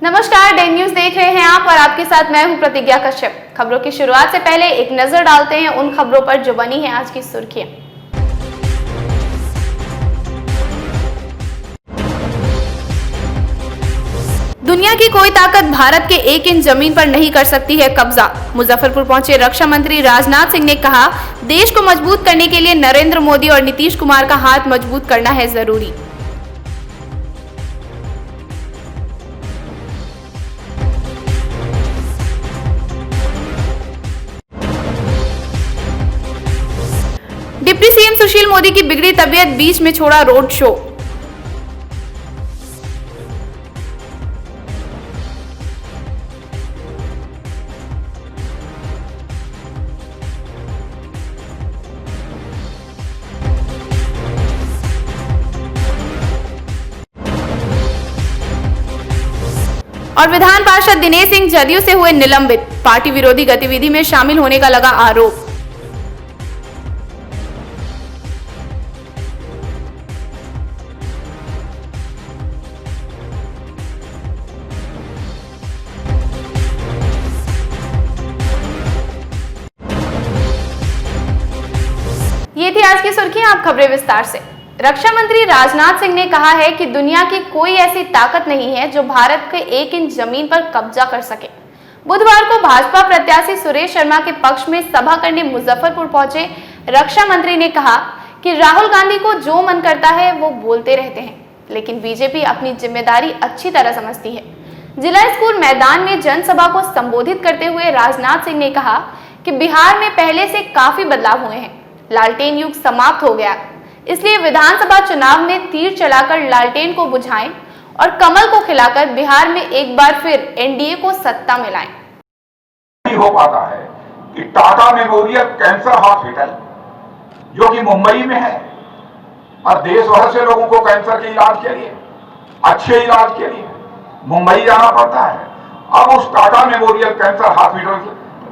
नमस्कार, day news देख रहे हैं आप और आपके साथ मैं हूं प्रतिज्ञा कश्यप। खबरों की शुरुआत से पहले एक नजर डालते हैं उन खबरों पर जो बनी है आज की सुर्खियां। दुनिया की कोई ताकत भारत के 1 इंच जमीन पर नहीं कर सकती है कब्जा। मुजफ्फरपुर पहुंचे रक्षा मंत्री राजनाथ सिंह ने कहा, देश को मजबूत करने के लिए नरेंद्र मोदी और नीतीश कुमार का हाथ मजबूत करना है जरूरी। डिप्टी सीएम सुशील मोदी की बिगड़ी तबीयत, बीच में छोड़ा रोड शो। और विधान पार्षद दिनेश सिंह जदयू से हुए निलंबित, पार्टी विरोधी गतिविधि में शामिल होने का लगा आरोप। ये थी आज की सुर्खियां, आप खबरें विस्तार से। रक्षा मंत्री राजनाथ सिंह ने कहा है कि दुनिया की कोई ऐसी ताकत नहीं है जो भारत के 1 इंच जमीन पर कब्जा कर सके। बुधवार को भाजपा प्रत्याशी सुरेश शर्मा के पक्ष में सभा करने मुजफ्फरपुर पहुंचे रक्षा मंत्री ने कहा कि राहुल गांधी को जो मन करता है वो बोलते रहते हैं, लेकिन बीजेपी अपनी जिम्मेदारी अच्छी तरह समझती है। जिला स्कूल मैदान में जनसभा को संबोधित करते हुए राजनाथ सिंह ने कहा कि बिहार में पहले से काफी बदलाव हुए हैं, लालटेन युग समाप्त हो गया, इसलिए विधानसभा चुनाव में तीर चलाकर लालटेन को बुझाएं और कमल को खिलाकर बिहार में एक बार फिर एनडीए को सत्ता में लाएं। नहीं हो पाता है कि टाटा मेमोरियल कैंसर हॉस्पिटल जो कि मुंबई में है और देश भर से लोगों को कैंसर के इलाज के लिए, अच्छे इलाज के लिए मुंबई जाना पड़ता है। अब उस टाटा मेमोरियल कैंसर हॉस्पिटल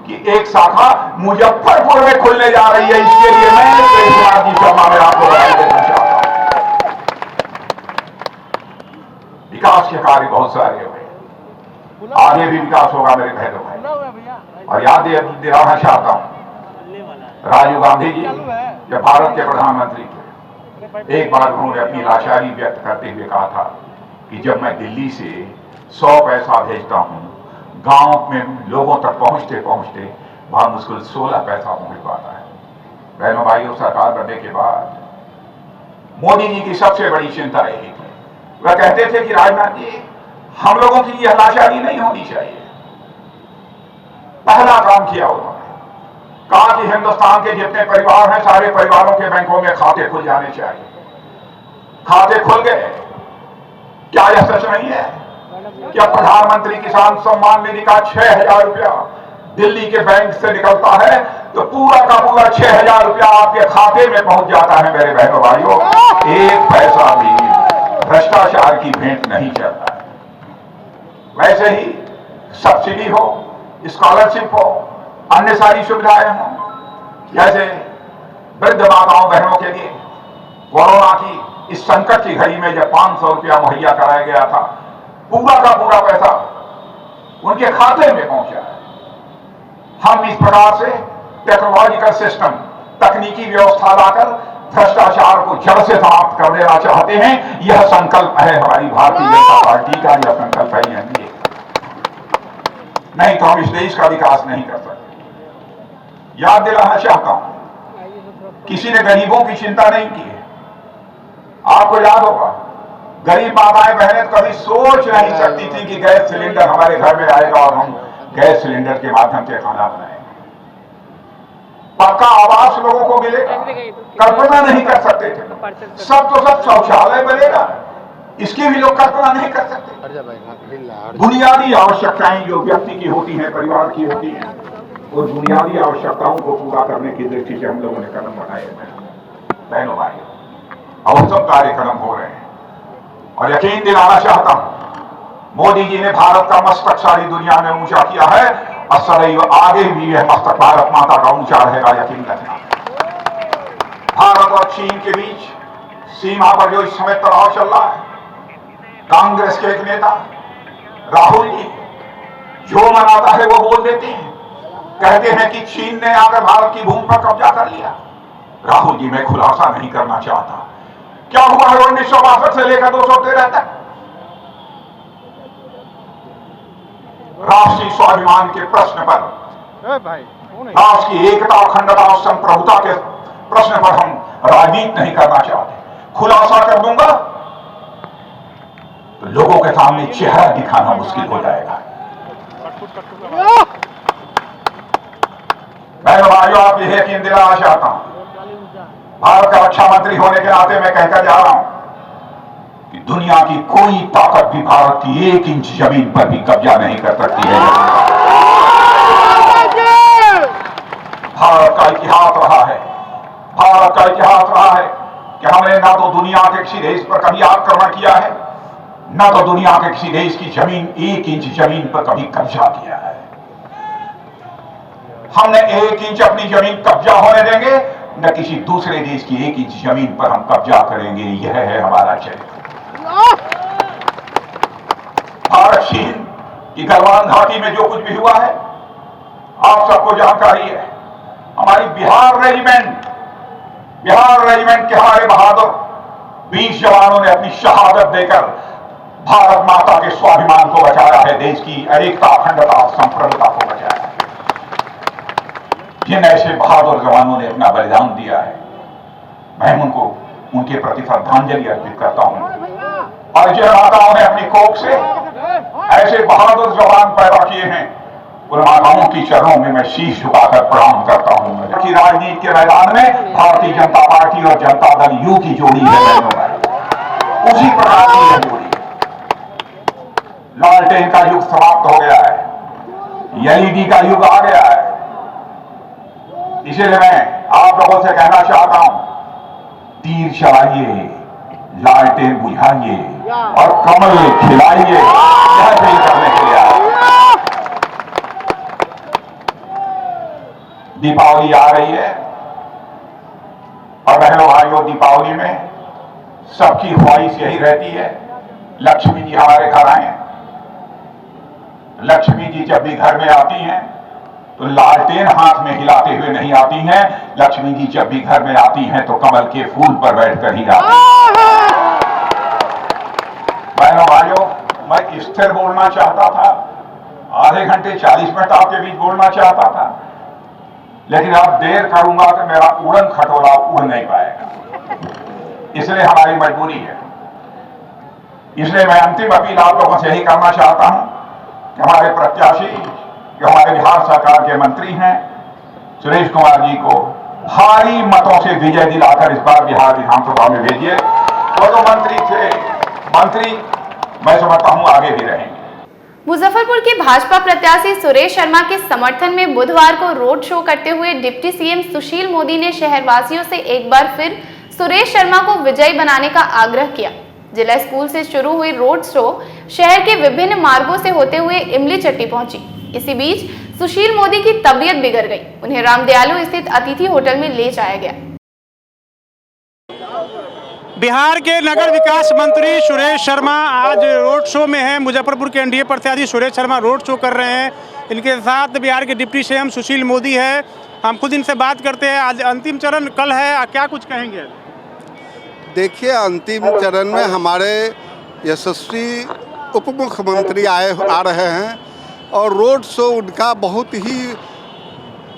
की एक शाखा मुजफ्फरपुर में खुलने जा रही है। इसके लिए मैं देशवासी की सभा में आपको बधाई देना चाहता हूं। विकास के कार्य बहुत सारे हुए, आगे भी विकास होगा मेरे बहनों भाई। और याद दिलाना चाहता हूं, राजीव गांधी जी जब भारत के प्रधानमंत्री थे, एक बार उन्होंने अपनी लाचारी व्यक्त करते हुए कहा था कि जब मैं दिल्ली से 100 पैसा भेजता हूं, गांव में लोगों तक पहुंचते पहुंचते वहां मुश्किल 16 पैसा पहुंच पाता है। बहनों भाइयों, सरकार बनने के बाद मोदी जी की सबसे बड़ी चिंता यही थी, वह कहते थे कि राजनाथ जी, हम लोगों की यह लाचारी नहीं होनी चाहिए। पहला काम किया उन्होंने, कहा कि हिंदुस्तान के जितने परिवार हैं, सारे परिवारों के बैंकों में खाते खुल जाने चाहिए। खाते खुल गए। क्या यह सच नहीं है? क्या प्रधानमंत्री किसान सम्मान निधि का 6,000 रुपया दिल्ली के बैंक से निकलता है तो पूरा का पूरा 6,000 रुपया आपके खाते में पहुंच जाता है। मेरे बहनों भाइयों, एक पैसा भी भ्रष्टाचार की भेंट नहीं चलता है। वैसे ही सब्सिडी हो, स्कॉलरशिप हो, अन्य सारी सुविधाएं हो, जैसे वृद्ध माताओं बहनों के लिए कोरोना की इस संकट की घड़ी में जब 500 रुपया मुहैया कराया गया था, पूरा का पूरा पैसा उनके खाते में पहुंचा है। हम इस प्रकार से टेक्नोलॉजिकल सिस्टम, तकनीकी व्यवस्था लाकर भ्रष्टाचार को जड़ से समाप्त कर देना चाहते हैं। यह संकल्प है हमारी भारतीय जनता पार्टी का, यह संकल्प है एनडीए। नहीं तो हम इस देश का विकास नहीं कर सकते। याद दिलाना चाहता हूं, किसी ने गरीबों की चिंता नहीं की है। आपको याद होगा, गरीब माताएं बहनें कभी सोच नहीं सकती थी कि गैस सिलेंडर हमारे घर में आएगा और हम गैस सिलेंडर के माध्यम से खाना बनाएंगे। पक्का आवास लोगों को मिलेगा, कल्पना नहीं कर सकते थे। सब तो सब शौचालय बनेगा, इसकी भी लोग कल्पना नहीं कर सकते। बुनियादी आवश्यकताएं जो व्यक्ति की होती हैं, परिवार की होती हैं, उस बुनियादी आवश्यकताओं को पूरा करने की दृष्टि से हम लोगों ने कदम बढ़ाए हैं। बहनों भाइयों, और सब कार्यक्रम हो रहे हैं और यकीन दिलाना चाहता हूं, मोदी जी ने भारत का मस्तक सारी दुनिया में ऊंचा किया है और सदैव आगे भी यह मस्तक भारत माता का ऊंचा रहेगा, यकीन रखना। भारत और चीन के बीच सीमा पर जो इस समय तनाव चल रहा है, कांग्रेस के एक नेता राहुल जी जो मन आता है वो बोल देते हैं, कहते हैं कि चीन ने आकर भारत की भूमि पर कब्जा कर लिया। राहुल जी मैं खुलासा नहीं करना चाहता क्या हुआ है 1962 से लेकर 213 तक। राष्ट्रीय स्वाभिमान के प्रश्न पर, राष्ट्र की एकता, अखंडता और संप्रभुता के प्रश्न पर हम राजनीति नहीं करना चाहते। खुलासा कर दूंगा तो लोगों के सामने चेहरा दिखाना मुश्किल हो जाएगा। मैं भाइयों आप यह यकीन दिलाना चाहता हूं, भारत का रक्षा मंत्री होने के नाते मैं कहकर जा रहा हूं कि दुनिया की कोई ताकत भी भारत की 1 इंच जमीन पर भी कब्जा नहीं कर सकती है। भारत का इतिहास रहा है, भारत का इतिहास रहा है कि हमने ना तो दुनिया के किसी देश पर कभी आक्रमण किया है, ना तो दुनिया के किसी देश की जमीन 1 इंच जमीन पर कभी कब्जा किया है। हमने 1 इंच अपनी जमीन कब्जा होने देंगे, न किसी दूसरे देश की 1 इंच जमीन पर हम कब्जा करेंगे। यह है हमारा चरित्र। भारत चीन की गलवान घाटी में जो कुछ भी हुआ है आप सबको जानकारी है। हमारी बिहार रेजिमेंट के हमारे बहादुर 20 जवानों ने अपनी शहादत देकर भारत माता के स्वाभिमान को बचाया है, देश की एकता, अखंडता और संप्रभुता को बचाया है। जिन ऐसे बहादुर जवानों ने अपना बलिदान दिया है, मैं उनके प्रति श्रद्धांजलि अर्पित करता हूं। और जिन माताओं ने अपनी कोख से ऐसे बहादुर जवान पैदा किए हैं, उन माताओं की चरणों में मैं शीश झुकाकर प्रणाम करता हूं। कि राजनीति के मैदान में भारतीय जनता पार्टी और जनता दल यू की जोड़ी है, उसी प्रकार की यह जोड़ी। लालटेन का युग समाप्त हो गया है, एलईडी का युग आ गया है। इसलिए मैं आप लोगों से कहना चाहता हूं, तीर चलाइए, लालटेन बुझाइए और कमल खिलाइए। यह अपील करने के लिए आया। दीपावली आ रही है और बहनों भाइयों, दीपावली में सबकी ख्वाहिश यही रहती है लक्ष्मी जी हमारे घर आए। लक्ष्मी जी जब भी घर में आती हैं तो लालटेन हाथ में हिलाते हुए नहीं आती हैं। लक्ष्मी जी जब भी घर में आती हैं तो कमल के फूल पर बैठकर ही आती हैं। बहनों भाइयों, मैं स्थिर बोलना चाहता था, आधे घंटे 40 मिनट आपके बीच बोलना चाहता था, लेकिन अब देर करूंगा तो मेरा उड़न खटोला उड़ नहीं पाएगा। इसलिए हमारी मजबूरी है। इसलिए मैं अंतिम अपील आप लोगों से यही करना चाहता हूं कि हमारे प्रत्याशी जो हमारे बिहार सरकार के मंत्री हैं सुरेश कुमार जी को भारी मतों से विजय दिलाकर इस बार बिहार विधानसभा में भेजिए। वो तो मंत्री मैं समझता हूं आगे भी रहेंगे। मुजफ्फरपुर के भाजपा प्रत्याशी सुरेश शर्मा के समर्थन में बुधवार को रोड शो करते हुए डिप्टी सीएम सुशील मोदी ने शहरवासियों से एक बार फिर सुरेश शर्मा को विजयी बनाने का आग्रह किया। जिला स्कूल से शुरू हुई रोड शो शहर के विभिन्न मार्गों से होते हुए इमली चट्टी पहुंची। इसी बीच सुशील मोदी की तबीयत बिगड़ गई, उन्हें रामदयालु स्थित अतिथि होटल में ले जाया गया। बिहार के नगर विकास मंत्री सुरेश शर्मा आज रोड शो में हैं। मुजफ्फरपुर के एनडीए प्रत्याशी सुरेश शर्मा रोड शो कर रहे हैं। इनके साथ बिहार के डिप्टी सीएम सुशील मोदी है। हम खुद इनसे बात करते हैं। आज अंतिम चरण कल है, क्या कुछ कहेंगे? देखिए, अंतिम चरण में हमारे यशस्वी उप मुख्यमंत्री आ रहे हैं और रोड शो उनका बहुत ही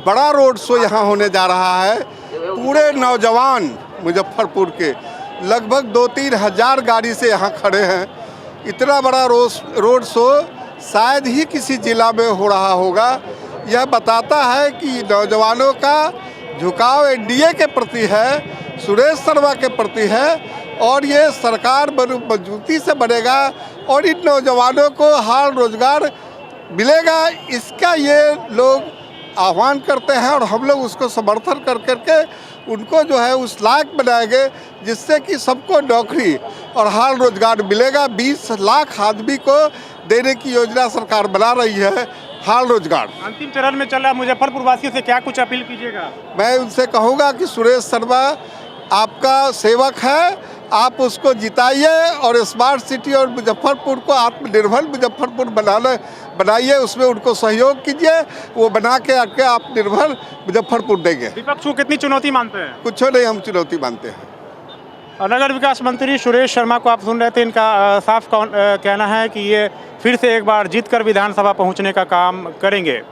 बड़ा रोड शो यहाँ होने जा रहा है। पूरे नौजवान मुजफ्फरपुर के लगभग 2-3 हज़ार गाड़ी से यहाँ खड़े हैं। इतना बड़ा रोड शो शायद ही किसी जिला में हो रहा होगा। यह बताता है कि नौजवानों का झुकाव एनडीए के प्रति है, सुरेश शर्मा के प्रति है और ये सरकार मजबूती से बनेगा और इन नौजवानों को हाल रोजगार मिलेगा, इसका ये लोग आह्वान करते हैं और हम लोग उसको समर्थन कर करके उनको जो है उस लायक बनाएंगे जिससे कि सबको नौकरी और हाल रोजगार मिलेगा। 20 लाख आदमी को देने की योजना सरकार बना रही है, हाल रोजगार। अंतिम चरण में चल रहा मुजफ्फरपुर वासियों से क्या कुछ अपील कीजिएगा? मैं उनसे कहूँगा कि सुरेश शर्मा आपका सेवक है, आप उसको जिताइए और स्मार्ट सिटी और मुजफ्फरपुर को आत्मनिर्भर मुजफ्फरपुर बनाइए, उसमें उनको सहयोग कीजिए, वो बना के आके आत्मनिर्भर मुजफ्फरपुर देंगे। विपक्ष को कितनी चुनौती मानते हैं? कुछ नहीं हम चुनौती मानते हैं। और नगर विकास मंत्री सुरेश शर्मा को आप सुन रहे थे, इनका साफ कहना है कि ये फिर से एक बार जीतकर विधानसभा पहुंचने का काम करेंगे।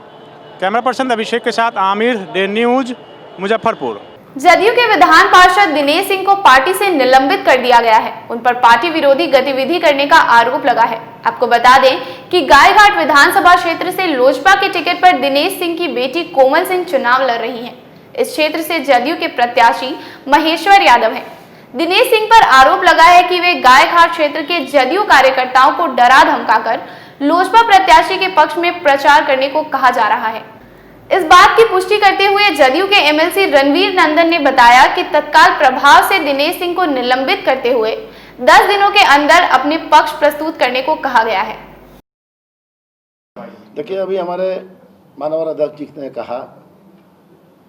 कैमरा पर्सन अभिषेक के साथ आमिर, डे न्यूज, मुजफ्फरपुर। जदयू के विधान पार्षद दिनेश सिंह को पार्टी से निलंबित कर दिया गया है। उन पर पार्टी विरोधी गतिविधि करने का आरोप लगा है। आपको बता दें कि गायघाट विधानसभा क्षेत्र से लोजपा के टिकट पर दिनेश सिंह की बेटी कोमल सिंह चुनाव लड़ रही हैं। इस क्षेत्र से जदयू के प्रत्याशी महेश्वर यादव हैं। दिनेश सिंह पर आरोप लगा है कि वे गायघाट क्षेत्र के जदयू कार्यकर्ताओं को डरा धमकाकर लोजपा प्रत्याशी के पक्ष में प्रचार करने को कहा जा रहा है। इस बात की पुष्टि करते हुए जदयू के एमएलसी रणवीर नंदन ने बताया कि तत्काल प्रभाव से दिनेश सिंह को निलंबित करते हुए 10 दिनों के अंदर अपने पक्ष प्रस्तुत करने को कहा गया है। देखिए, अभी हमारे माननीय अध्यक्ष जी ने कहा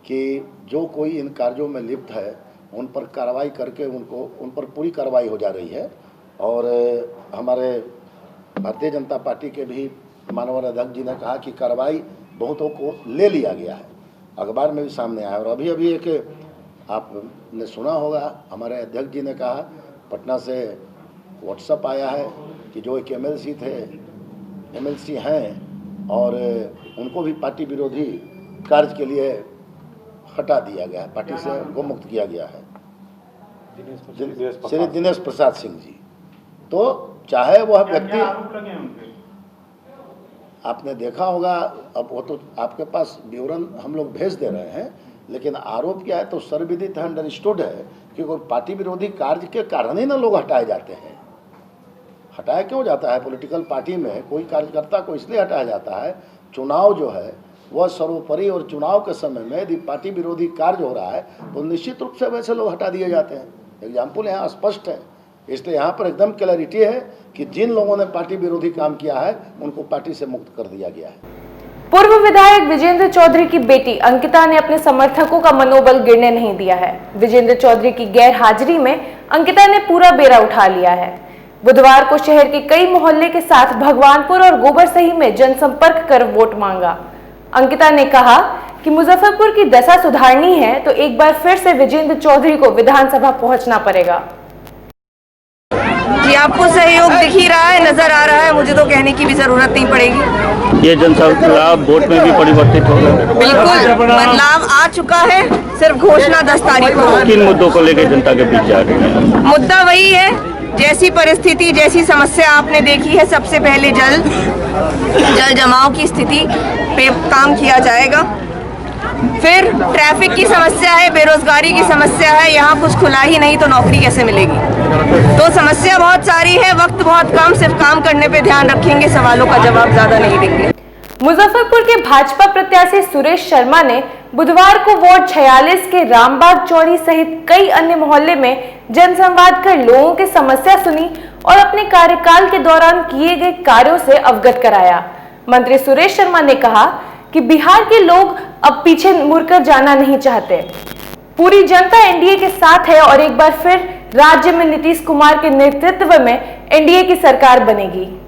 कि जो कोई इन कार्यों में लिप्त है उन पर कार्रवाई करके उन पर पूरी कार्रवाई हो जा रही है। और हमारे भारतीय जनता पार्टी के भी माननीय अध्यक्ष जी ने कहा कि कार्रवाई बहुतों को ले लिया गया है, अखबार में भी सामने आया। और अभी एक आपने सुना होगा, हमारे अध्यक्ष जी ने कहा पटना से व्हाट्सएप आया है कि जो एक एमएलसी हैं और उनको भी पार्टी विरोधी कार्य के लिए हटा दिया गया है, पार्टी से उनको मुक्त किया गया है, श्री दिनेश प्रसाद सिंह जी। तो चाहे वह व्यक्ति, आपने देखा होगा, अब वो तो आपके पास विवरण हम लोग भेज दे रहे हैं, लेकिन आरोप क्या है तो सर्वविदित है, अंडरस्टूड है कि कोई पार्टी विरोधी कार्य के कारण ही ना लोग हटाए जाते हैं। हटाया क्यों जाता है? पॉलिटिकल पार्टी में कोई कार्यकर्ता को इसलिए हटाया जाता है, चुनाव जो है वह सर्वोपरि, और चुनाव के समय में यदि पार्टी विरोधी कार्य हो रहा है तो निश्चित रूप से वैसे लोग हटा दिए जाते हैं। एग्जाम्पल यहाँ स्पष्ट है, इसलिए यहाँ पर एकदम क्लैरिटी है कि जिन लोगों ने पार्टी विरोधी काम किया है उनको पार्टी से मुक्त कर दिया गया है। पूर्व विधायक विजेंद्र चौधरी की बेटी अंकिता ने अपने समर्थकों का मनोबल गिरने नहीं दिया है। विजेंद्र चौधरी की गैर हाजिरी में अंकिता ने पूरा बेड़ा उठा लिया है। बुधवार को शहर के कई मोहल्ले के साथ भगवानपुर और गोबरसही में जनसंपर्क कर वोट मांगा। अंकिता ने कहा कि मुजफ्फरपुर की दशा सुधारनी है तो एक बार फिर से विजेंद्र चौधरी को विधानसभा पहुंचना पड़ेगा। जी, आपको सहयोग दिख ही रहा है, नजर आ रहा है, मुझे तो कहने की भी जरूरत नहीं पड़ेगी। ये जनसंपर्क वोट में भी परिवर्तित होगा। बिल्कुल बदलाव आ चुका है, सिर्फ घोषणा 10 तारीख को। किन मुद्दों को लेकर जनता के बीच जा रही है? मुद्दा वही है, जैसी परिस्थिति, जैसी समस्या आपने देखी है, सबसे पहले जल जमाव की स्थिति पे काम किया जाएगा। फिर ट्रैफिक की समस्या है, बेरोजगारी की समस्या है, यहाँ कुछ खुला ही नहीं तो नौकरी कैसे मिलेगी। तो समस्या बहुत सारी है, वक्त बहुत कम, सिर्फ काम करने पे ध्यान रखेंगे, सवालों का जवाब ज्यादा नहीं देंगे। मुजफ्फरपुर के भाजपा प्रत्याशी सुरेश शर्मा ने बुधवार को वार्ड 46 के रामबाग चौरी सहित कई अन्य मोहल्ले में जनसंवाद कर लोगों की समस्या सुनी और अपने कार्यकाल के दौरान किए गए कार्यों से अवगत कराया। मंत्री सुरेश शर्मा ने कहा कि बिहार के लोग अब पीछे मुड़कर जाना नहीं चाहते। पूरी जनता एनडीए के साथ है और एक बार फिर राज्य में नीतीश कुमार के नेतृत्व में एनडीए की सरकार बनेगी।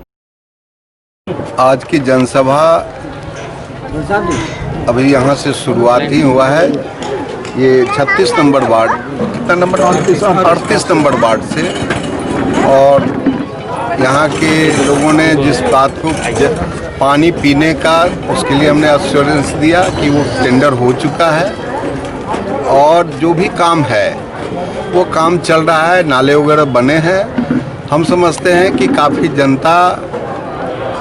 आज की जनसभा अभी यहाँ से शुरुआत ही हुआ है। ये 36 नंबर वार्ड, कितना नंबर? 38 नंबर वार्ड से, और यहाँ के लोगों ने जिस बात को पानी पीने का, उसके लिए हमने एश्योरेंस दिया कि वो टेंडर हो चुका है और जो भी काम है वो काम चल रहा है, नाले वगैरह बने हैं। हम समझते हैं कि काफ़ी जनता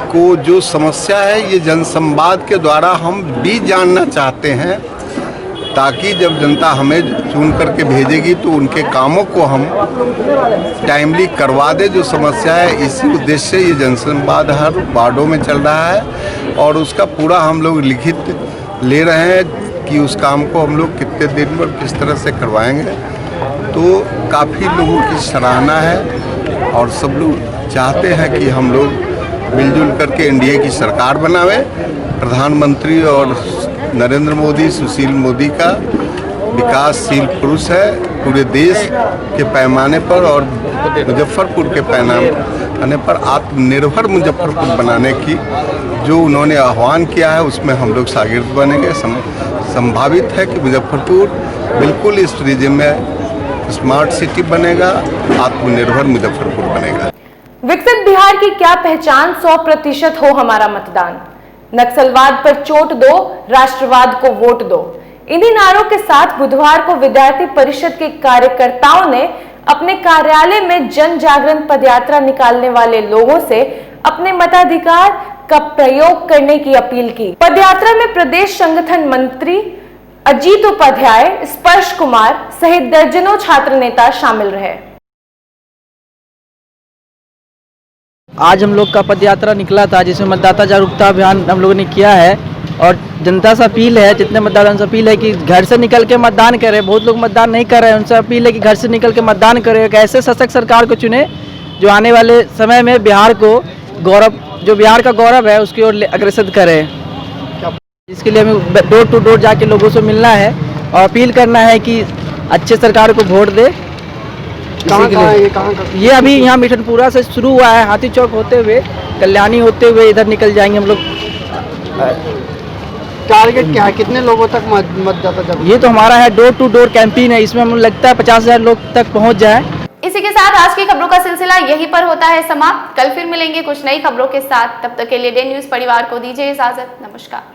को जो समस्या है ये जनसंवाद के द्वारा हम भी जानना चाहते हैं, ताकि जब जनता हमें चुन करके भेजेगी तो उनके कामों को हम टाइमली करवा दे। जो समस्या है, इसी उद्देश्य से ये जनसंवाद हर वार्डों में चल रहा है और उसका पूरा हम लोग लिखित ले रहे हैं कि उस काम को हम लोग कितने दिन में किस तरह से करवाएंगे। तो काफ़ी लोगों की सराहना है और सब लोग चाहते हैं कि हम लोग मिलजुल करके एनडीए की सरकार बनावे। प्रधानमंत्री और नरेंद्र मोदी, सुशील मोदी का विकासशील पुरुष है पूरे देश के पैमाने पर और मुजफ्फरपुर के पैमाने पर आत्मनिर्भर मुजफ्फरपुर बनाने की जो उन्होंने आह्वान किया है उसमें हम लोग शागिर्द बनेंगे। संभावित है कि मुजफ्फरपुर बिल्कुल इस रीजन में स्मार्ट सिटी बनेगा, आत्मनिर्भर मुजफ्फरपुर बनेगा। विकसित बिहार की क्या पहचान? 100% हो हमारा मतदान, नक्सलवाद पर चोट दो, राष्ट्रवाद को वोट दो। इन्हीं नारों के साथ बुधवार को विद्यार्थी परिषद के कार्यकर्ताओं ने अपने कार्यालय में जन जागरण पदयात्रा निकालने वाले लोगों से अपने मताधिकार का प्रयोग करने की अपील की। पदयात्रा में प्रदेश संगठन मंत्री अजीत उपाध्याय, स्पर्श कुमार सहित दर्जनों छात्र नेता शामिल रहे। आज हम लोग का पदयात्रा निकला था जिसमें मतदाता जागरूकता अभियान हम लोगों ने किया है और जनता से अपील है, जितने मतदाताओं से अपील है कि घर से निकल के मतदान करें। बहुत लोग मतदान नहीं कर रहे हैं, उनसे अपील है कि घर से निकल के मतदान करें, एक ऐसे सशक्त सरकार को चुने जो आने वाले समय में बिहार को गौरव, जो बिहार का गौरव है उसकी ओर अग्रसर करे। इसके लिए हमें डोर टू डोर जाके लोगों से मिलना है और अपील करना है कि अच्छे सरकार को वोट दे। ये अभी यहाँ मिठनपुरा से शुरू हुआ है, हाथी चौक होते हुए कल्याणी होते हुए इधर निकल जाएंगे हम लोग। टारगेट क्या है, कितने लोगों तक मतदाता जागरूकता? ये तो हमारा है डोर टू डोर कैंपेन है, इसमें हमें लगता है 50,000 लोग तक पहुँच जाए। इसी के साथ आज की खबरों का सिलसिला यहीं पर होता है समाप्त। कल फिर मिलेंगे कुछ नई खबरों के साथ, तब तक के लिए डे न्यूज परिवार को दीजिए इजाजत। नमस्कार।